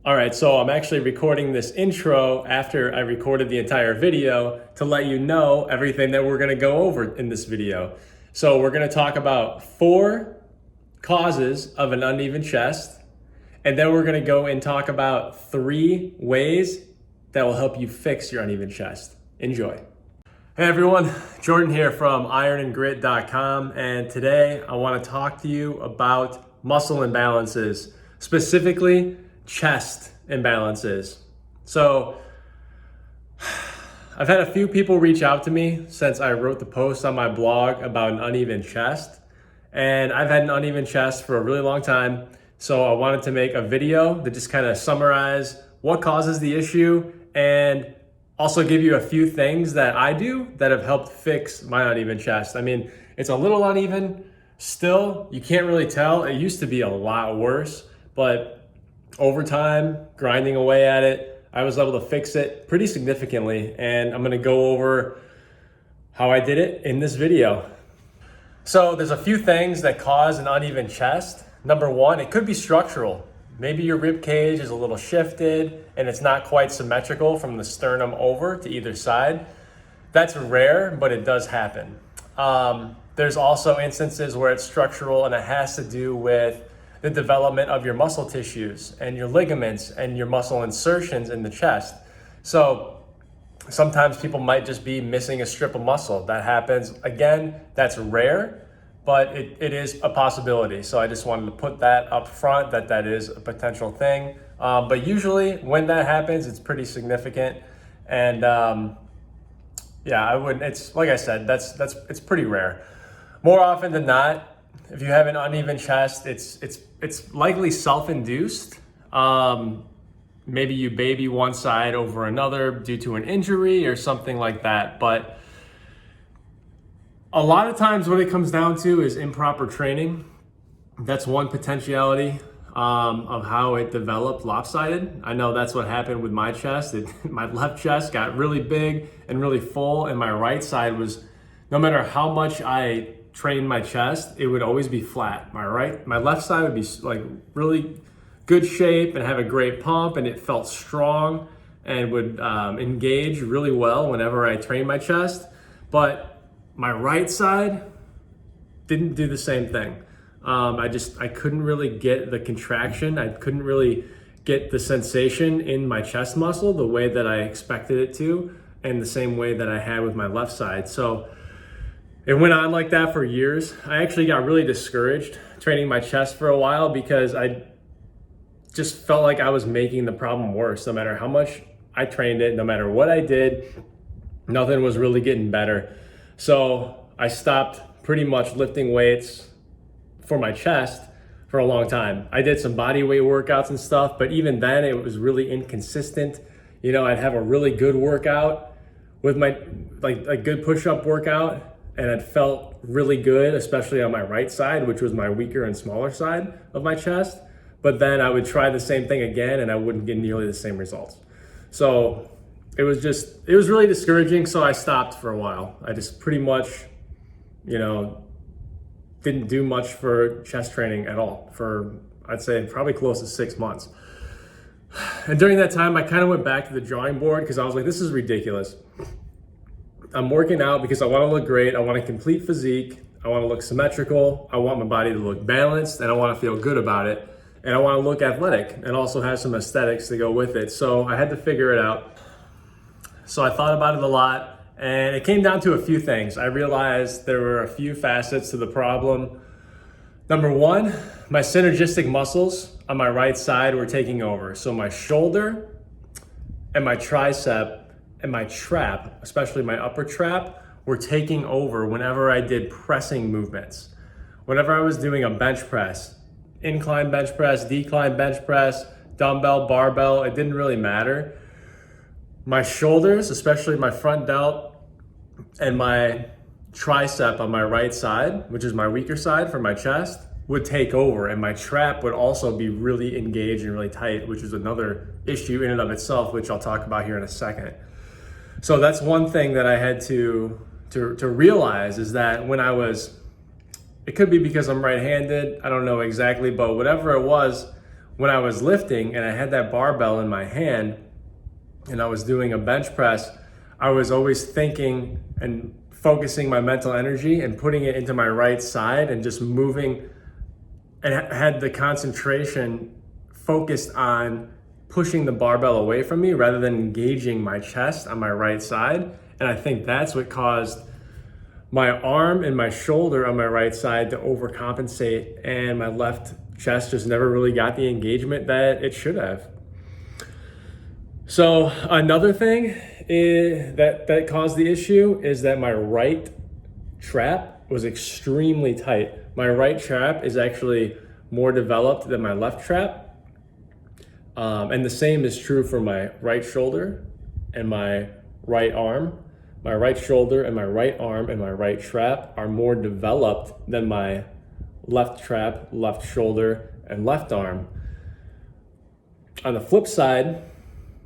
All right, so I'm actually recording this intro after I recorded the entire video to let you know everything that we're gonna go over in this video. So we're gonna talk about 4 causes of an uneven chest, and then we're gonna go and talk about 3 ways that will help you fix your uneven chest. Enjoy. Hey everyone, Jordan here from ironandgrit.com, and today I wanna talk to you about muscle imbalances, specifically chest imbalances. So I've had a few people reach out to me since I wrote the post on my blog about an uneven chest, and I've had an uneven chest for a really long time. So I wanted to make a video that just kind of summarize what causes the issue and also give you a few things that I do that have helped fix my uneven chest. I mean, it's a little uneven still. You can't really tell. It used to be a lot worse, but over time, grinding away at it, I was able to fix it pretty significantly, and I'm gonna go over how I did it in this video. So there's a few things that cause an uneven chest. Number one, it could be structural. Maybe your rib cage is a little shifted and it's not quite symmetrical from the sternum over to either side. That's rare, but it does happen. There's also instances where it's structural and it has to do with the development of your muscle tissues and your ligaments and your muscle insertions in the chest. So sometimes people might just be missing a strip of muscle. That happens. Again, that's rare, but it is a possibility. So I just wanted to put that up front, that is a potential thing. But usually when that happens, it's pretty significant. And yeah, I wouldn't, it's like I said, it's pretty rare. More often than not, if you have an uneven chest, it's likely self-induced. Maybe you baby one side over another due to an injury or something like that. But a lot of times what it comes down to is improper training. That's one potentiality of how it developed lopsided. I know that's what happened with my chest. My left chest got really big and really full, and my right side was, no matter how much I trained my chest, it would always be flat. My left side would be like really good shape and have a great pump, and it felt strong and would engage really well whenever I trained my chest. But my right side didn't do the same thing. I couldn't really get the contraction. I couldn't really get the sensation in my chest muscle the way that I expected it to, and the same way that I had with my left side. So it went on like that for years. I actually got really discouraged training my chest for a while because I just felt like I was making the problem worse. No matter how much I trained it, no matter what I did, nothing was really getting better. So I stopped pretty much lifting weights for my chest for a long time. I did some body weight workouts and stuff, but even then it was really inconsistent. You know, I'd have a really good workout with a good push-up workout, and it felt really good, especially on my right side, which was my weaker and smaller side of my chest. But then I would try the same thing again and I wouldn't get nearly the same results. So it was really discouraging. So I stopped for a while. I just pretty much, didn't do much for chest training at all for, I'd say, probably close to 6 months. And during that time, I kind of went back to the drawing board because I was like, this is ridiculous. I'm working out because I want to look great. I want a complete physique. I want to look symmetrical. I want my body to look balanced, and I want to feel good about it. And I want to look athletic and also have some aesthetics to go with it. So I had to figure it out. So I thought about it a lot, and it came down to a few things. I realized there were a few facets to the problem. Number one, my synergistic muscles on my right side were taking over. So my shoulder and my tricep and my trap, especially my upper trap, were taking over whenever I did pressing movements. Whenever I was doing a bench press, incline bench press, decline bench press, dumbbell, barbell, it didn't really matter. My shoulders, especially my front delt and my tricep on my right side, which is my weaker side for my chest, would take over, and my trap would also be really engaged and really tight, which is another issue in and of itself, which I'll talk about here in a second. So that's one thing that I had to realize, is that when I was, it could be because I'm right-handed, I don't know exactly, but whatever it was, when I was lifting and I had that barbell in my hand and I was doing a bench press, I was always thinking and focusing my mental energy and putting it into my right side and just moving, and had the concentration focused on pushing the barbell away from me rather than engaging my chest on my right side. And I think that's what caused my arm and my shoulder on my right side to overcompensate, and my left chest just never really got the engagement that it should have. So another thing that caused the issue is that my right trap was extremely tight. My right trap is actually more developed than my left trap. And the same is true for my right shoulder and my right arm. My right shoulder and my right arm and my right trap are more developed than my left trap, left shoulder, and left arm. On the flip side,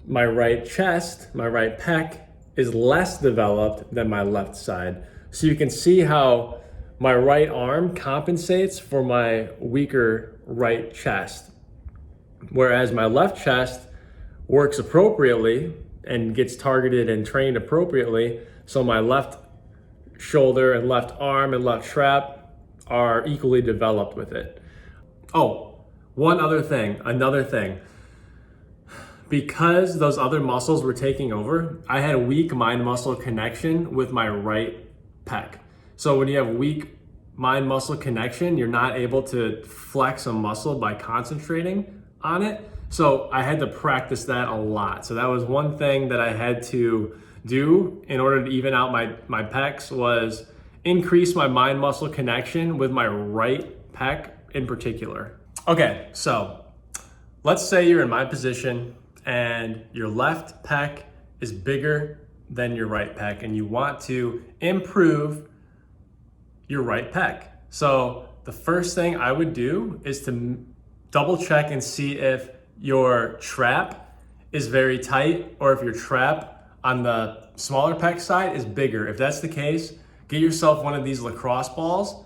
my right chest, my right pec is less developed than my left side. So you can see how my right arm compensates for my weaker right chest. Whereas my left chest works appropriately and gets targeted and trained appropriately, so my left shoulder and left arm and left trap are equally developed with it. Oh, another thing. Because those other muscles were taking over, I had a weak mind-muscle connection with my right pec. So when you have weak mind-muscle connection, you're not able to flex a muscle by concentrating on it. So I had to practice that a lot. So that was one thing that I had to do in order to even out my pecs, was increase my mind muscle connection with my right pec in particular. Okay, so let's say you're in my position and your left pec is bigger than your right pec and you want to improve your right pec. So the first thing I would do is to double check and see if your trap is very tight or if your trap on the smaller pec side is bigger. If that's the case, get yourself one of these lacrosse balls.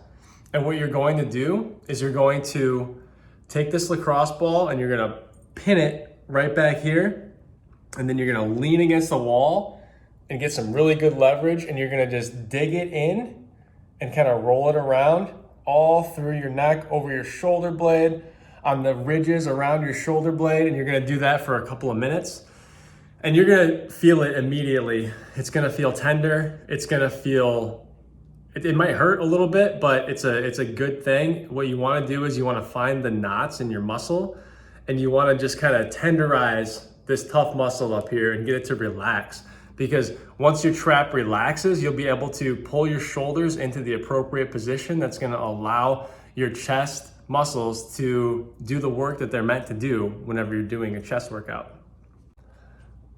And what you're going to do is you're going to take this lacrosse ball and you're gonna pin it right back here. And then you're gonna lean against the wall and get some really good leverage. And you're gonna just dig it in and kind of roll it around all through your neck, over your shoulder blade, on the ridges around your shoulder blade. And you're gonna do that for a couple of minutes. And you're gonna feel it immediately. It's gonna feel tender. It's gonna feel, it might hurt a little bit, but it's a good thing. What you wanna do is you wanna find the knots in your muscle and you wanna just kind of tenderize this tough muscle up here and get it to relax. Because once your trap relaxes, you'll be able to pull your shoulders into the appropriate position that's gonna allow your chest muscles to do the work that they're meant to do whenever you're doing a chest workout.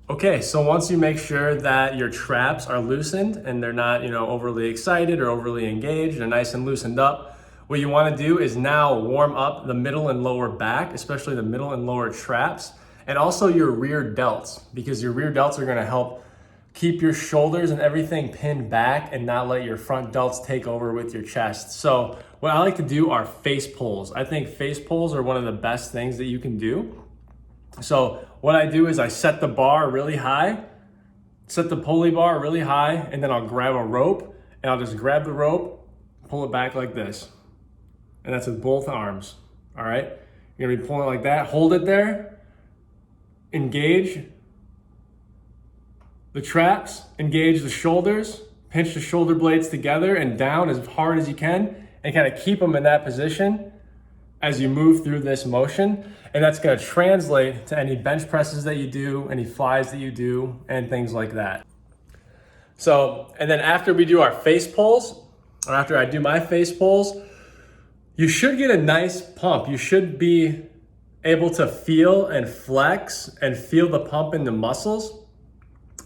Okay, so once you make sure that your traps are loosened and they're not, overly excited or overly engaged, they're nice and loosened up, what you want to do is now warm up the middle and lower back, especially the middle and lower traps, and also your rear delts, because your rear delts are going to help keep your shoulders and everything pinned back and not let your front delts take over with your chest. So what I like to do are face pulls. I think face pulls are one of the best things that you can do. So what I do is I set the bar really high, set the pulley bar really high, and then I'll grab a rope and I'll just grab the rope, pull it back like this. And that's with both arms, all right? You're gonna be pulling it like that, hold it there, engage the traps, engage the shoulders, pinch the shoulder blades together and down as hard as you can, and kind of keep them in that position as you move through this motion. And that's gonna translate to any bench presses that you do, any flies that you do, and things like that. So, and then after we do our face pulls, or after I do my face pulls, you should get a nice pump. You should be able to feel and flex and feel the pump in the muscles,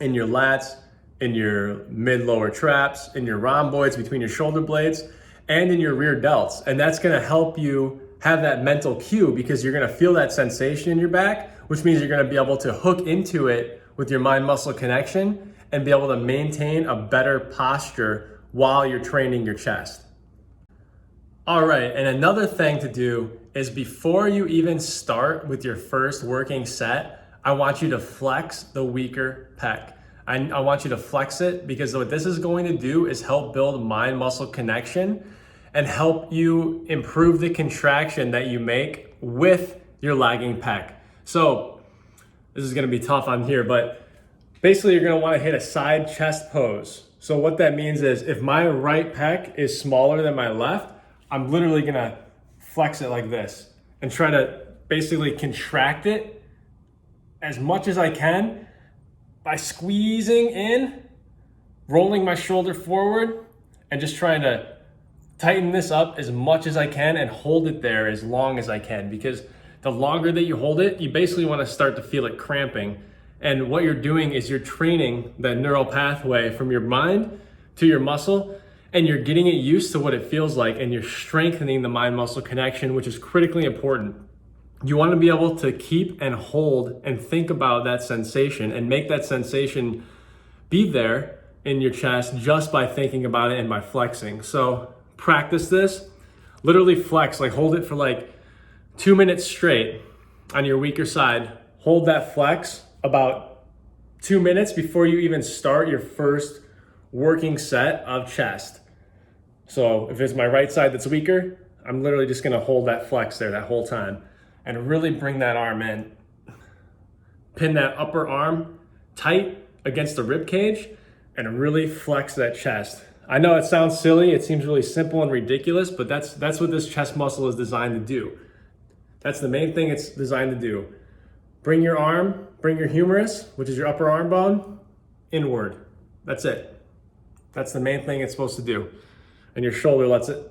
in your lats, in your mid-lower traps, in your rhomboids between your shoulder blades, and in your rear delts. And that's gonna help you have that mental cue, because you're gonna feel that sensation in your back, which means you're gonna be able to hook into it with your mind-muscle connection and be able to maintain a better posture while you're training your chest. All right, and another thing to do is before you even start with your first working set, I want you to flex the weaker pec. I want you to flex it because what this is going to do is help build mind-muscle connection and help you improve the contraction that you make with your lagging pec. So this is gonna be tough on here, but basically you're gonna wanna hit a side chest pose. So what that means is if my right pec is smaller than my left, I'm literally gonna flex it like this and try to basically contract it as much as I can by squeezing in, rolling my shoulder forward, and just trying to tighten this up as much as I can and hold it there as long as I can, because the longer that you hold it, you basically want to start to feel it cramping. And what you're doing is you're training that neural pathway from your mind to your muscle, and you're getting it used to what it feels like, and you're strengthening the mind-muscle connection, which is critically important. You want to be able to keep and hold and think about that sensation and make that sensation be there in your chest just by thinking about it and by flexing. So practice this, literally flex, like hold it for like 2 minutes straight on your weaker side. Hold that flex about 2 minutes before you even start your first working set of chest. So if it's my right side that's weaker, I'm literally just gonna hold that flex there that whole time and really bring that arm in. Pin that upper arm tight against the rib cage and really flex that chest. I know it sounds silly, it seems really simple and ridiculous, but that's what this chest muscle is designed to do. That's the main thing it's designed to do. Bring your arm, bring your humerus, which is your upper arm bone, inward. That's it. That's the main thing it's supposed to do. And your shoulder lets it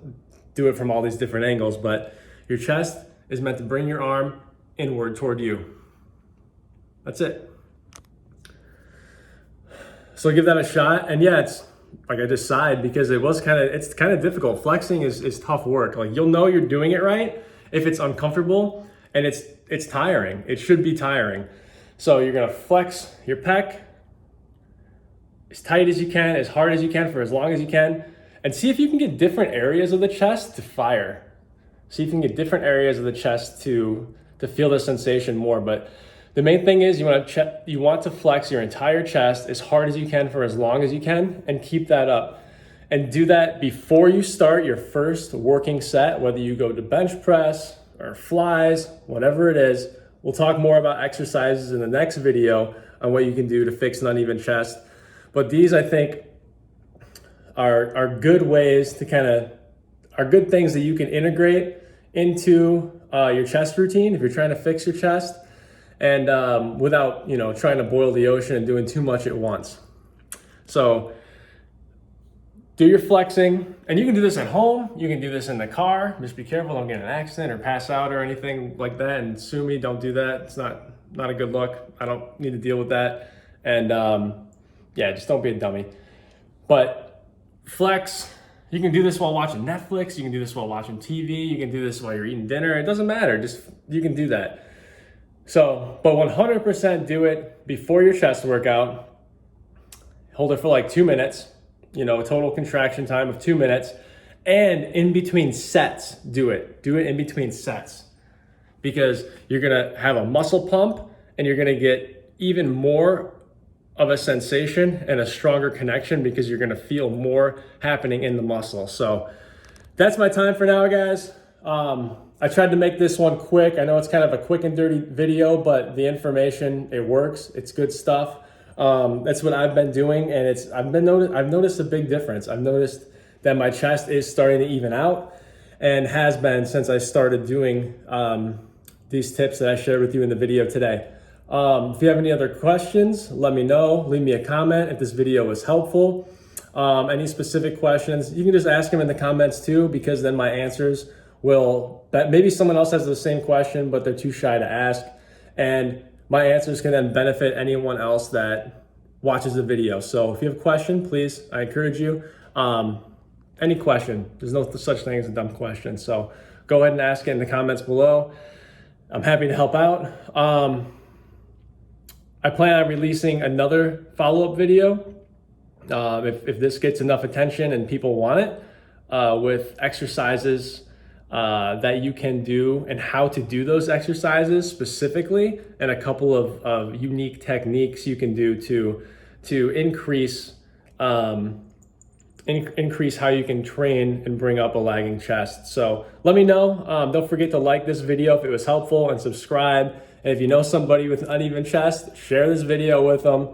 do it from all these different angles, but your chest is meant to bring your arm inward toward you. That's it. So give that a shot. And yeah, it's like I just sighed because it's kind of difficult. Flexing is tough work. Like you'll know you're doing it right if it's uncomfortable, and it's tiring. It should be tiring. So you're gonna flex your pec as tight as you can, as hard as you can, for as long as you can, and see if you can get different areas of the chest to fire. See if you can get different areas of the chest to feel the sensation more. But the main thing is you want to flex your entire chest as hard as you can for as long as you can, and keep that up. And do that before you start your first working set, whether you go to bench press or flies, whatever it is. We'll talk more about exercises in the next video on what you can do to fix an uneven chest. But these, I think, are good ways to are good things that you can integrate into your chest routine if you're trying to fix your chest, and without trying to boil the ocean and doing too much at once. So do your flexing, and you can do this at home, you can do this in the car. Just be careful, don't get in an accident or pass out or anything like that, and sue me, don't do that. It's not a good look. I don't need to deal with that. And yeah, just don't be a dummy. But flex, you can do this while watching Netflix, you can do this while watching TV, you can do this while you're eating dinner. It doesn't matter, you can do that. So, but 100% do it before your chest workout. Hold it for like 2 minutes, a total contraction time of 2 minutes. And in between sets, do it in between sets, because you're gonna have a muscle pump and you're gonna get even more of a sensation and a stronger connection because you're gonna feel more happening in the muscle. So that's my time for now, guys. I tried to make this one quick. I know it's kind of a quick and dirty video, but the information, it works. It's good stuff. That's what I've been doing, and I've noticed a big difference. I've noticed that my chest is starting to even out, and has been since I started doing these tips that I shared with you in the video today. If you have any other questions, let me know. Leave me a comment if this video was helpful. Any specific questions, you can just ask them in the comments too, because then my answers will, maybe someone else has the same question, but they're too shy to ask. And my answers can then benefit anyone else that watches the video. So if you have a question, please, I encourage you. Any question, there's no such thing as a dumb question. So go ahead and ask it in the comments below. I'm happy to help out. I plan on releasing another follow-up video if this gets enough attention and people want it, with exercises that you can do and how to do those exercises specifically, and a couple of unique techniques you can do to increase increase how you can train and bring up a lagging chest. So let me know. Don't forget to like this video if it was helpful, and subscribe. And if you know somebody with an uneven chest, share this video with them.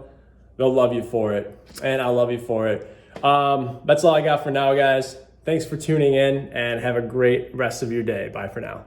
They'll love you for it, and I'll love you for it. That's all I got for now, guys. Thanks for tuning in, and have a great rest of your day. Bye for now.